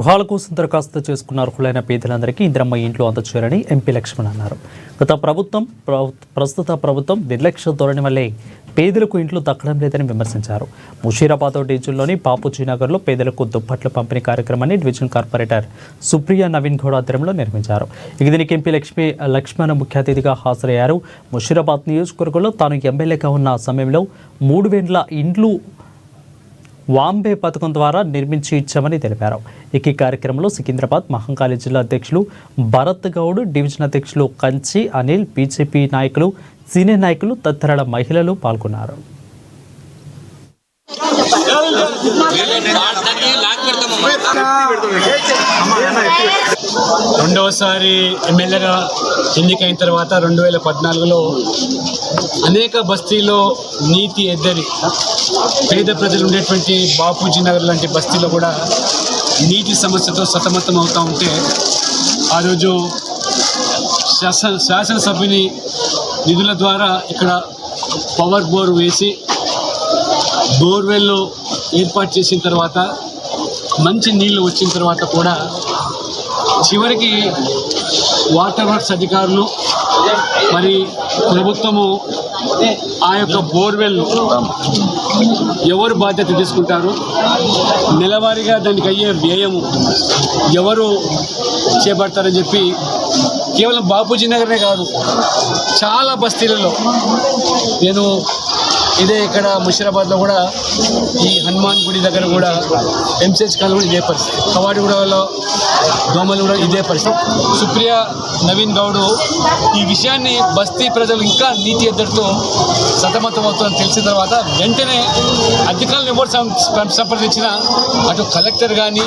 గృహాల కోసం దరఖాస్తు చేసుకున్న అర్హులైన పేదలందరికీ ఇందిరమ్మ ఇంట్లో అందచేయాలని ఎంపీ లక్ష్మణ్ అన్నారు. ప్రస్తుత ప్రభుత్వం నిర్లక్ష్య ధోరణి వల్లే పేదలకు ఇంట్లో దక్కడం లేదని విమర్శించారు. ముషీరాబాద్ డివిజన్లోని బాపూజీ నగర్లో పేదలకు దుప్పట్ల పంపిణీ కార్యక్రమాన్ని డివిజన్ కార్పొరేటర్ సుప్రియా నవీన్ గౌడ్ ఆధ్వర్యంలో నిర్వహించారు. దీనికి ఎంపీ లక్ష్మణ్ ముఖ్య అతిథిగా హాజరయ్యారు. ముషీరాబాద్ నియోజకవర్గంలో తాను ఎమ్మెల్యేగా ఉన్న సమయంలో 3,000 ఇండ్లు వాంబే పథకం ద్వారా నిర్మించి ఇచ్చామని తెలిపారు. ఈ కార్యక్రమంలో సికింద్రాబాద్ మహంకాళి జిల్లా అధ్యక్షులు భరత్ గౌడ్, డివిజన్ అధ్యక్షులు కంచి అనిల్, బీజేపీ నాయకులు, సీనియర్ నాయకులు తదితర మహిళలు పాల్గొన్నారు. రెండవసారి ఎమ్మెల్యేగా ఎన్నికైన తర్వాత 2014లో అనేక బస్తీలో నీటి ఎద్దడి, పేద ప్రజలు ఉండేటువంటి బాపూజీ నగర్ లాంటి బస్తీలో కూడా నీటి సమస్యతో సతమతం అవుతూ ఉంటే ఆ రోజు శాసనసభ్యుని నిధుల ద్వారా ఇక్కడ పవర్ బోర్ వేసి బోర్వెల్లో ఏర్పాటు చేసిన తర్వాత మంచి నీళ్లు వచ్చిన తర్వాత కూడా చివరికి వాటర్ వర్క్స్ అధికారులు మరి ప్రభుత్వము ఆ యొక్క బోర్వెల్ ఎవరు బాధ్యత తీసుకుంటారు, నెలవారీగా దానికి అయ్యే వ్యయము ఎవరు చేపడతారని చెప్పి కేవలం బాపూజీ నగర్నే కాదు చాలా బస్తీలలో నేను ఇదే ఇక్కడ ముషీరాబాద్లో కూడా ఈ హనుమాన్ గుడి దగ్గర కూడా ఎంసీహెచ్ కాలం కూడా ఇదే పరిస్థితి, కవాడిగూడలో దోమలు కూడా ఇదే పరిస్థితి. సుప్రియా నవీన్ గౌడ్ ఈ విషయాన్ని బస్తీ ప్రజలు ఇంకా నీటి ఎద్దడితో సతమతం అవుతుందని తెలిసిన తర్వాత వెంటనే అధికారులను ఎవరు సంప్రదించినా అటు కలెక్టర్ కానీ